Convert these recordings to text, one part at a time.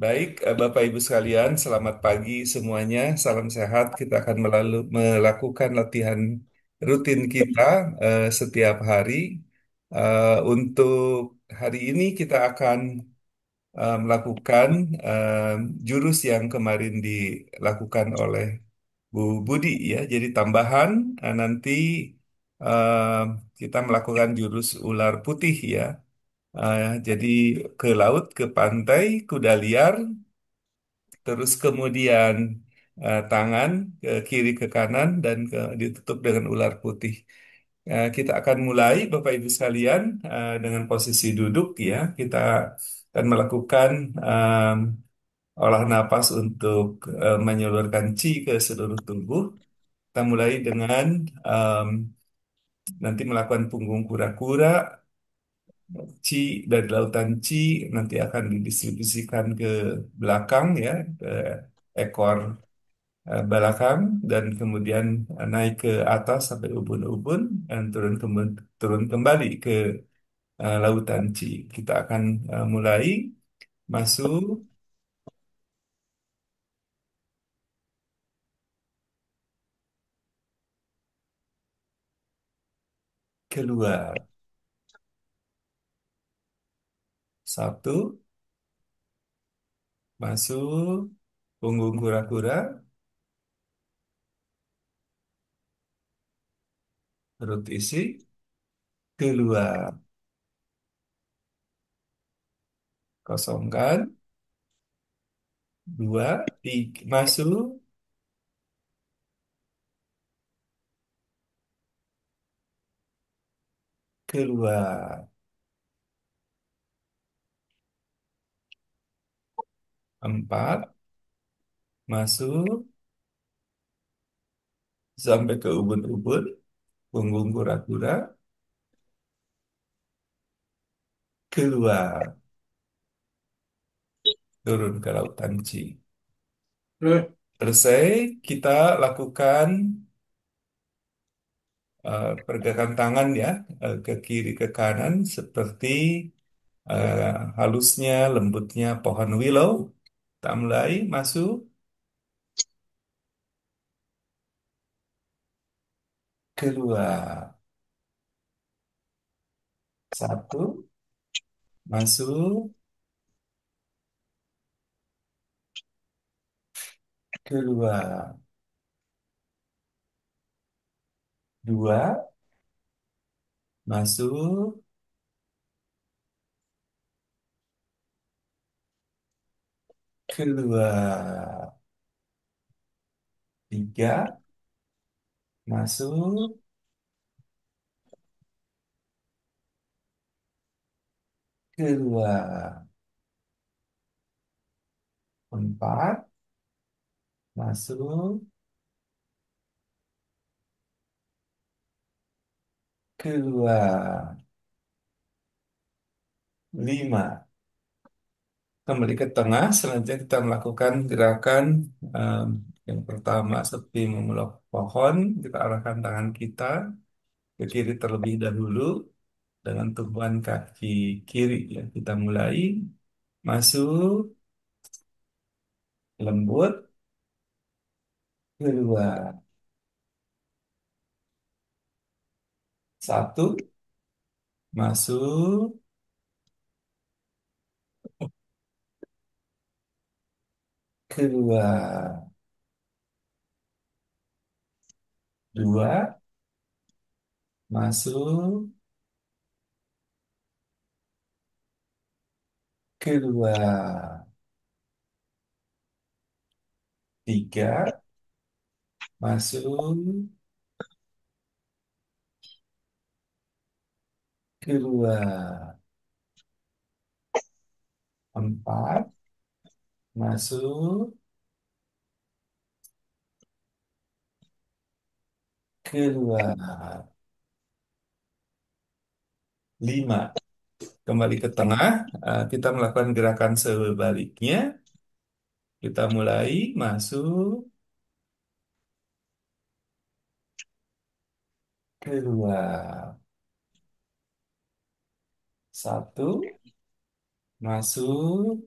Baik, Bapak Ibu sekalian, selamat pagi semuanya. Salam sehat. Kita akan melakukan latihan rutin kita setiap hari. Untuk hari ini kita akan melakukan eh, jurus yang kemarin dilakukan oleh Bu Budi ya. Jadi tambahan nanti eh, kita melakukan jurus ular putih ya. Jadi ke laut, ke pantai, kuda liar. Terus kemudian tangan ke kiri ke kanan dan ditutup dengan ular putih. Kita akan mulai Bapak Ibu sekalian dengan posisi duduk ya. Kita akan melakukan olah napas untuk menyalurkan qi ke seluruh tubuh. Kita mulai dengan em, nanti melakukan punggung kura-kura, qi dari lautan qi nanti akan didistribusikan ke belakang ya, ke ekor belakang dan kemudian naik ke atas sampai ubun-ubun dan turun kembali ke lautan Ci. Kita akan mulai masuk keluar. Satu, masuk punggung kura-kura, perut isi, keluar. Kosongkan. Dua, tiga, masuk, keluar. Empat, masuk sampai ke ubun-ubun, punggung kura-kura, keluar. Turun ke lautan Ci. Selesai, kita lakukan pergerakan tangan ya, ke kiri ke kanan seperti halusnya, lembutnya pohon willow. Kita mulai masuk, keluar. Satu, masuk, keluar. Dua, masuk, keluar. Tiga, masuk, keluar. Empat, masuk, keluar. Lima, kembali ke tengah. Selanjutnya kita melakukan gerakan em, yang pertama seperti memeluk pohon. Kita arahkan tangan kita ke kiri terlebih dahulu dengan tumpuan kaki kiri. Ya, kita mulai masuk lembut, keluar. Satu, masuk, keluar. Dua, masuk, keluar. Tiga, masuk, keluar. Empat, masuk, keluar. Lima, kembali ke tengah. Kita melakukan gerakan sebaliknya. Kita mulai masuk, keluar. Satu, masuk,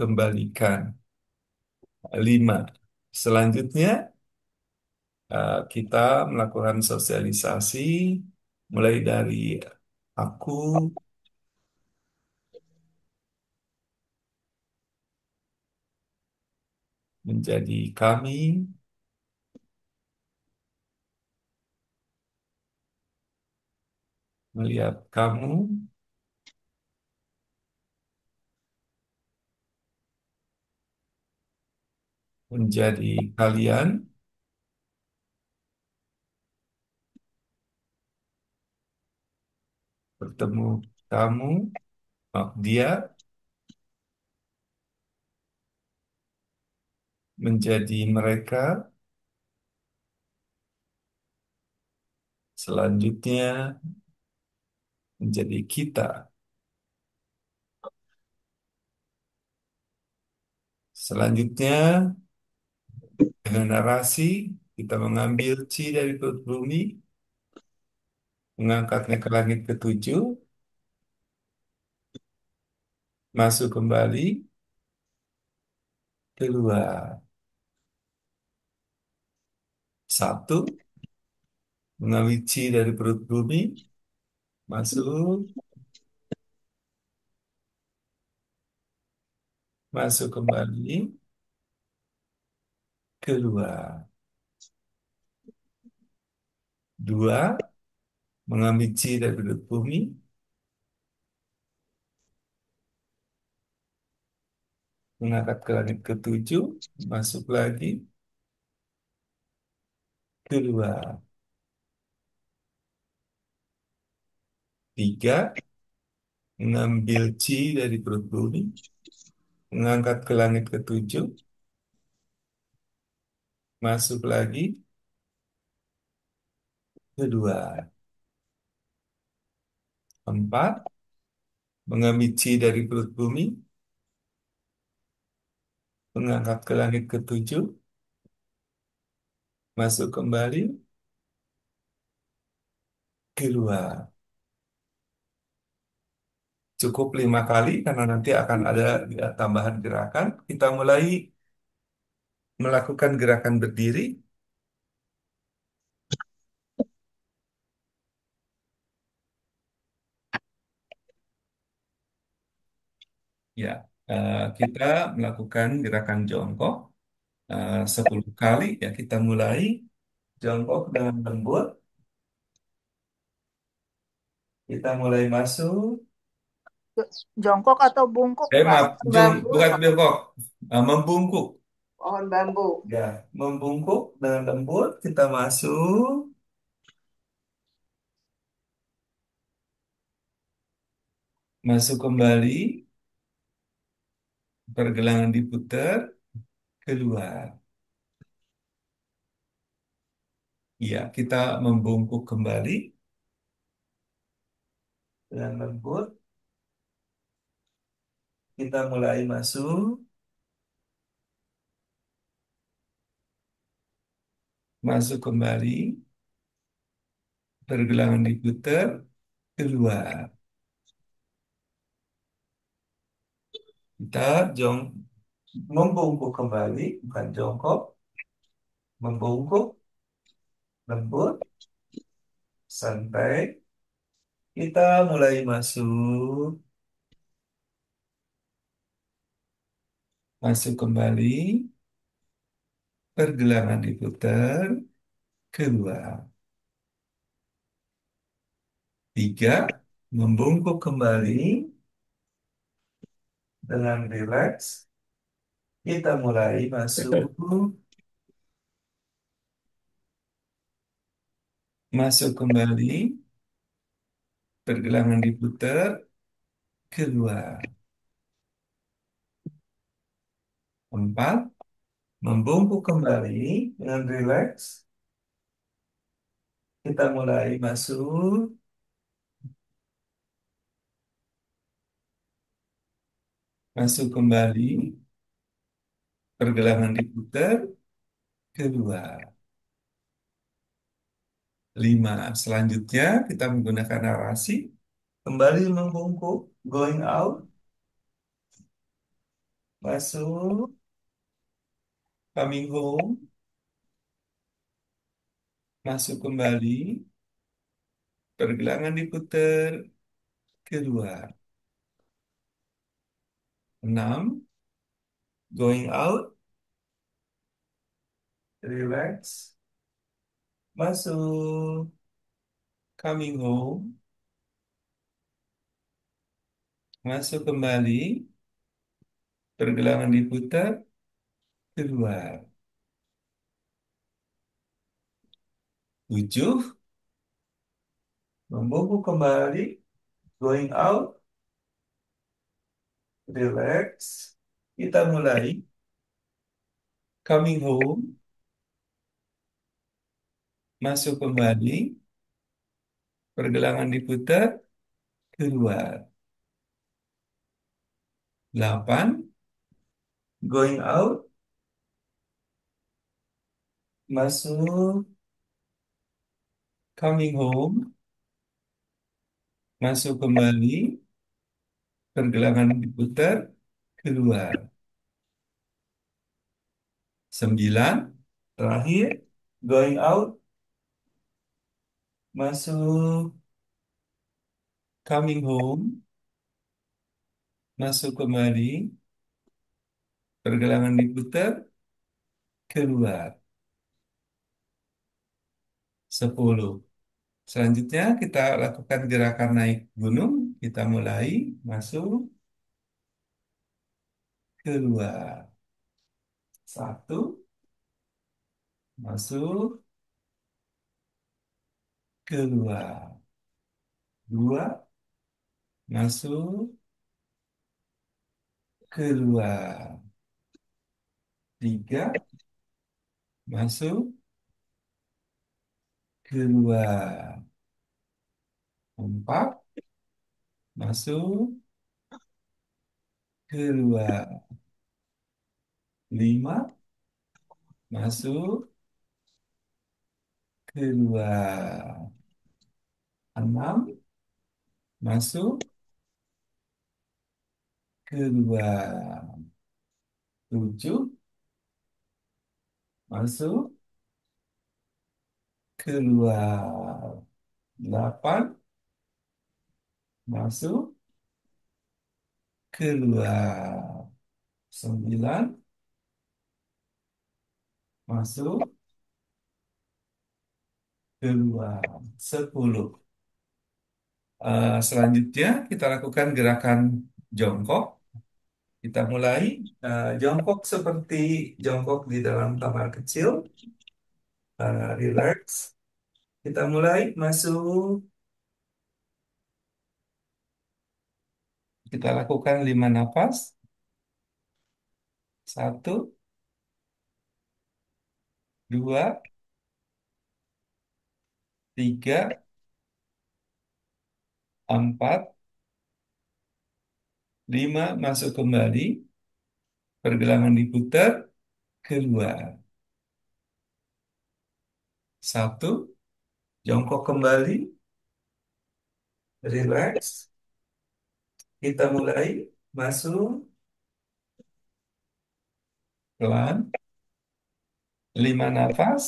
kembalikan. 5. Selanjutnya, kita melakukan sosialisasi mulai dari aku menjadi kami, melihat kamu, menjadi kalian, bertemu kamu, dia, menjadi mereka, selanjutnya menjadi kita. Selanjutnya, dengan narasi, kita mengambil chi dari perut bumi, mengangkatnya ke langit ketujuh, masuk kembali, keluar. Satu, mengambil chi dari perut bumi, masuk, masuk kembali, keluar. Dua, mengambil chi dari perut bumi, mengangkat ke langit ketujuh, masuk lagi, keluar. Tiga, mengambil chi dari perut bumi, mengangkat ke langit ketujuh, masuk lagi, keluar. Empat, mengambil chi dari perut bumi, mengangkat ke langit ketujuh, masuk kembali, keluar. Cukup 5 kali karena nanti akan ada tambahan gerakan. Kita mulai melakukan gerakan berdiri. Ya, kita melakukan gerakan jongkok 10 kali. Ya, kita mulai jongkok dengan lembut. Kita mulai masuk. Jongkok atau bungkuk, Pak? Maaf, Pohon bambu bukan apa? jongkok, membungkuk. Pohon bambu. Ya, membungkuk dengan lembut. Kita masuk, masuk kembali. Pergelangan diputar, keluar. Ya, kita membungkuk kembali dengan lembut. Kita mulai masuk, masuk kembali. Pergelangan diputar, keluar. Kita jong membungkuk kembali, bukan jongkok. Membungkuk, lembut, santai. Kita mulai masuk, masuk kembali. Pergelangan diputar, keluar. Tiga, membungkuk kembali dengan rileks. Kita mulai masuk, masuk kembali. Pergelangan diputar, keluar. Empat, membungkuk kembali dengan rileks. Kita mulai masuk, masuk kembali. Pergelangan diputar, keluar. Lima, selanjutnya kita menggunakan narasi. Kembali membungkuk, going out. Masuk, coming home, masuk kembali, pergelangan diputar, keluar. 6, going out, relax, masuk, coming home, masuk kembali, pergelangan diputar, keluar. 7, membungkuk kembali, going out, relax. Kita mulai, coming home, masuk kembali, pergelangan diputar, keluar. 8, going out, masuk, coming home, masuk kembali, pergelangan diputar, keluar. 9, terakhir, going out, masuk, coming home, masuk kembali, pergelangan diputar, keluar. 10. Selanjutnya kita lakukan gerakan naik gunung. Kita mulai, masuk, keluar. 1, masuk, keluar. 2, masuk, keluar. 3, masuk, keluar. 4, masuk, keluar. 5, masuk, keluar. 6, masuk, keluar. 7, masuk, keluar. 8, masuk, keluar. 9, masuk, keluar. 10. Selanjutnya kita lakukan gerakan jongkok. Kita mulai jongkok seperti jongkok di dalam kamar kecil. Relax. Kita mulai masuk. Kita lakukan 5 nafas. 1, 2, 3, 4, 5, masuk kembali. Pergelangan diputar, keluar. 1, jongkok kembali. Relax. Kita mulai masuk pelan. 5 nafas.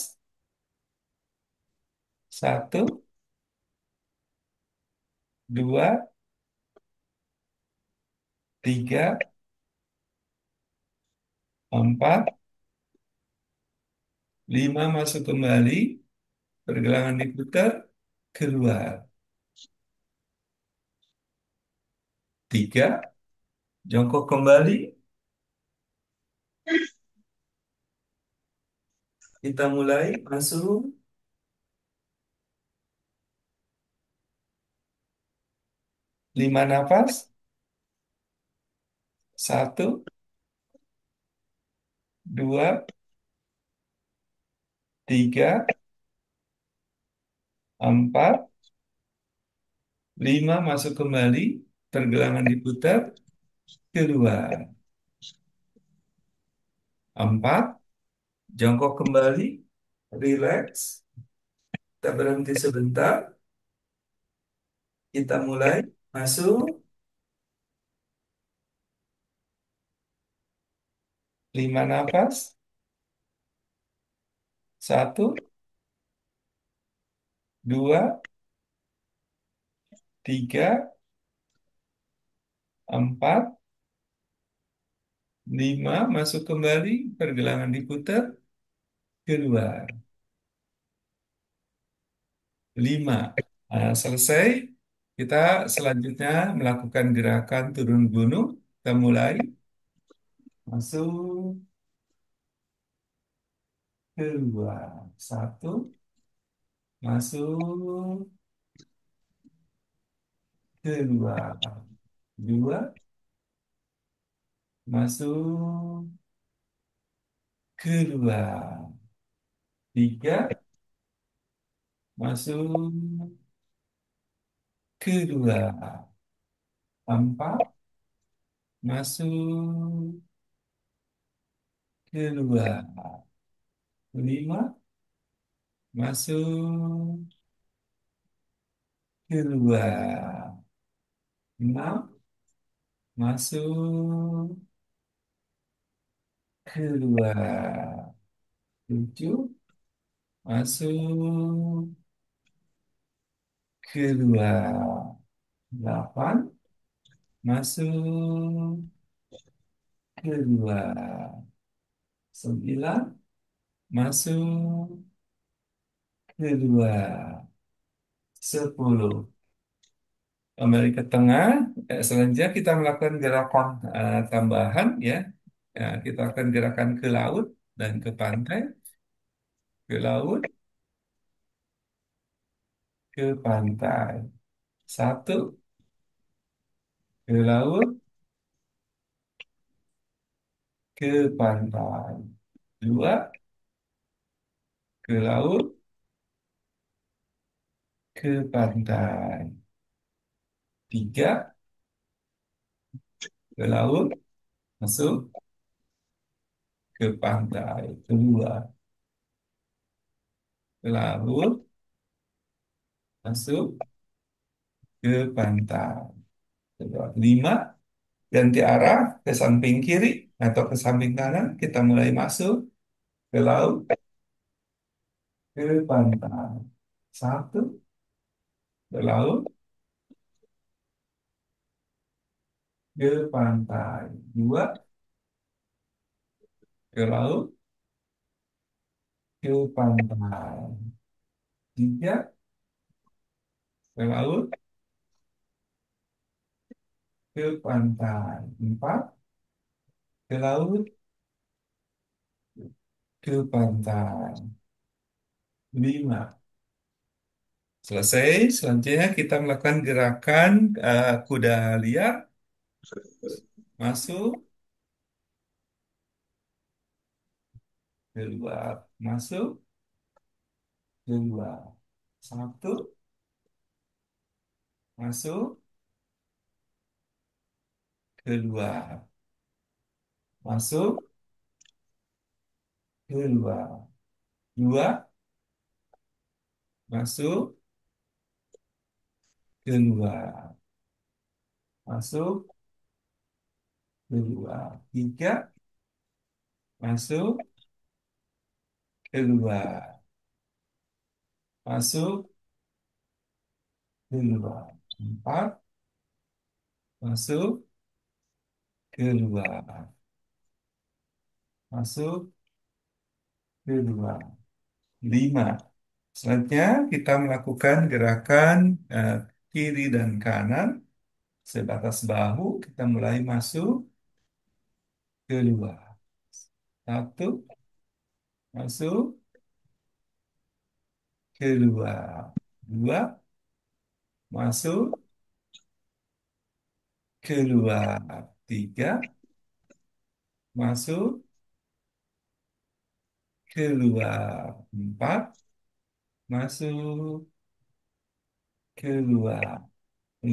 1, 2, 3, 4, 5, masuk kembali. Pergelangan diputar, keluar. 3, jongkok kembali. Kita mulai masuk 5 nafas. 1, 2, 3, 4, 5, masuk kembali. Pergelangan diputar, keluar. 4, jongkok kembali. Relax. Kita berhenti sebentar. Kita mulai masuk 5 nafas. Satu, dua, tiga, empat, lima. Masuk kembali. Pergelangan diputar. Keluar. Lima. Selesai. Kita selanjutnya melakukan gerakan turun gunung. Kita mulai. Masuk. Keluar. Satu. Masuk. Keluar. Dua. Masuk. Keluar. Tiga. Masuk. Keluar. Empat. Masuk. Keluar. Lima. Masuk. Keluar. Enam. Masuk. Keluar. Tujuh. Masuk. Keluar. Delapan. Masuk. Keluar. Sembilan. Masuk. Keluar. Sepuluh. Kembali ke tengah. Selanjutnya kita melakukan gerakan tambahan ya. Ya, kita akan gerakan ke laut dan ke pantai. Ke laut, ke pantai. Satu, ke laut, ke pantai. Dua, ke laut, ke pantai. Tiga, ke laut, masuk ke pantai. Kedua, ke laut, masuk ke pantai. Kedua. Lima, ganti arah ke samping kiri atau ke samping kanan. Kita mulai masuk ke laut, ke pantai. Satu, ke laut, ke pantai. Dua, ke laut, ke pantai. Tiga, ke laut, ke pantai. Empat, ke laut, ke pantai. Lima. Selesai. Selanjutnya kita melakukan gerakan kuda liar. Masuk, keluar. Masuk, keluar. Satu, masuk, keluar. Masuk, keluar. Dua, masuk, keluar. Masuk, keluar. Tiga, masuk, keluar. Masuk, keluar. Empat, masuk, keluar. Masuk, keluar. Lima. Selanjutnya kita melakukan gerakan eh, kiri dan kanan sebatas bahu. Kita mulai masuk, keluar. Satu, masuk, keluar. Dua, masuk, keluar. Tiga, masuk, keluar. Empat, masuk, keluar.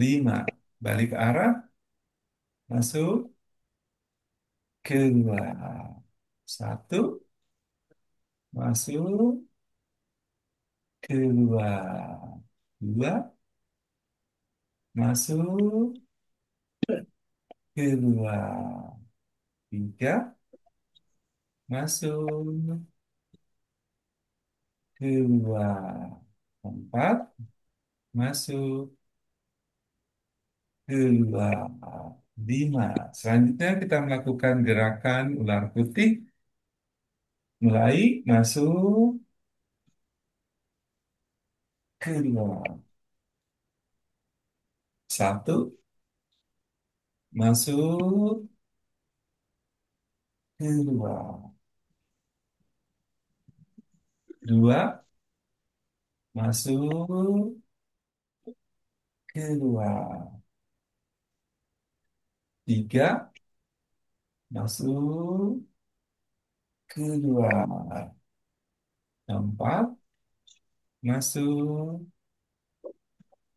Lima, balik arah, masuk, keluar. Satu, masuk, keluar. Dua, masuk, keluar. Tiga, masuk, keluar, empat, masuk, keluar, lima. Selanjutnya kita melakukan gerakan ular putih, mulai masuk, keluar, satu, masuk, keluar, dua, masuk, keluar, tiga, masuk, keluar, empat, masuk,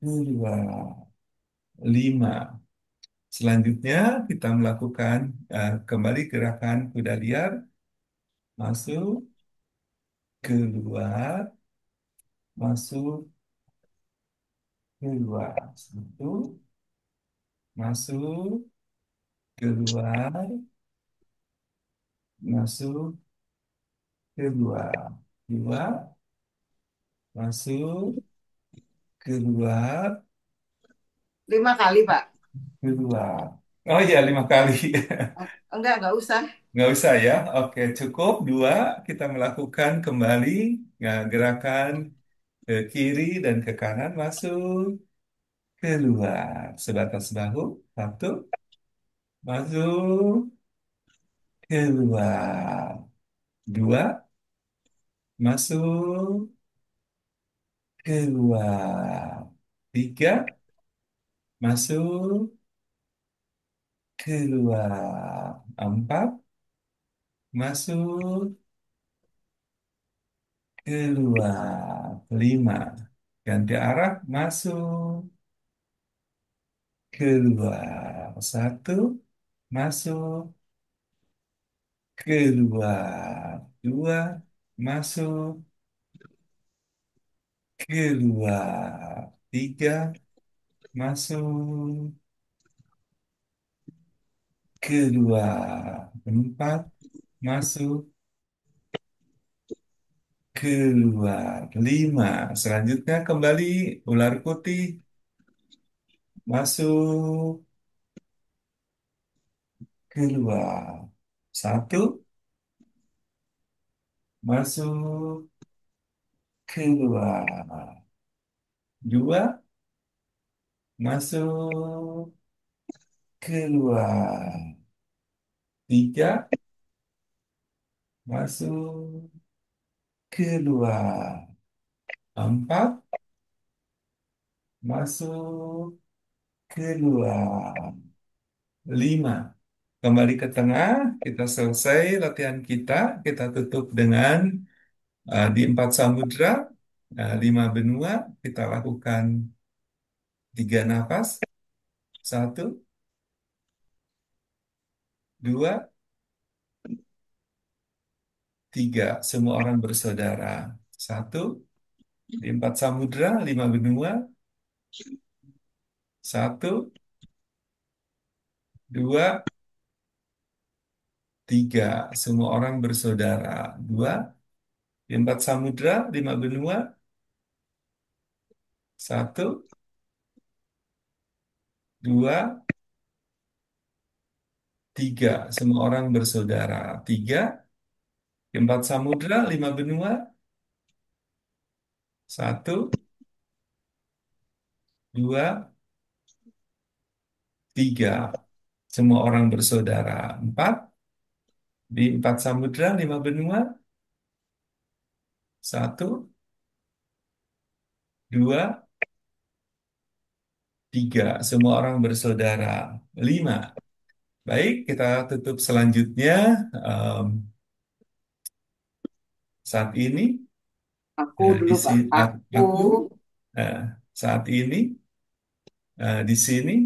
keluar, lima. Selanjutnya kita melakukan kembali gerakan kuda liar, masuk, keluar, masuk, keluar, satu, masuk, keluar, masuk, keluar, dua, masuk, keluar, 5 kali, Pak. keluar. Oh iya, 5 kali. Enggak usah. Nggak usah ya. Oke, cukup. Dua, kita melakukan kembali gerakan ke kiri dan ke kanan, masuk, keluar. Sebatas bahu, satu, masuk, keluar. Dua, masuk, keluar. Tiga, masuk, keluar. Empat, masuk, keluar. Lima, ganti arah, masuk, keluar. Satu, masuk, keluar. Dua, masuk, keluar. Tiga, masuk, keluar. Empat, masuk, keluar. Lima. Selanjutnya kembali ular putih, masuk, keluar. Satu, masuk, keluar. Dua, masuk, keluar. Tiga, masuk, keluar. Empat, masuk, keluar. Lima. Kembali ke tengah, kita selesai latihan kita. Kita tutup dengan di empat samudra, lima benua. Kita lakukan 3 nafas. Satu, dua, tiga. Semua orang bersaudara. Satu, di empat samudra, lima benua. Satu, dua, tiga. Semua orang bersaudara. Dua, di empat samudra, lima benua. Satu, dua, tiga. Semua orang bersaudara. Tiga, di empat samudra, lima benua. Satu, dua, tiga. Semua orang bersaudara. Empat, di empat samudra, lima benua. Satu, dua, tiga. Semua orang bersaudara. Lima. Baik, kita tutup selanjutnya. Em, Saat ini, Aku di dulu, Pak. sini, Aku. aku eh, saat ini di sini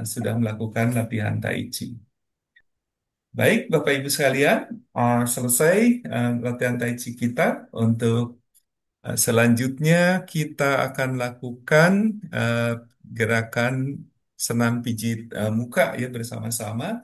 sudah melakukan latihan Tai Chi. Baik, Bapak Ibu sekalian, selesai latihan Tai Chi kita. Untuk selanjutnya kita akan lakukan eh, gerakan senam pijit muka ya bersama-sama.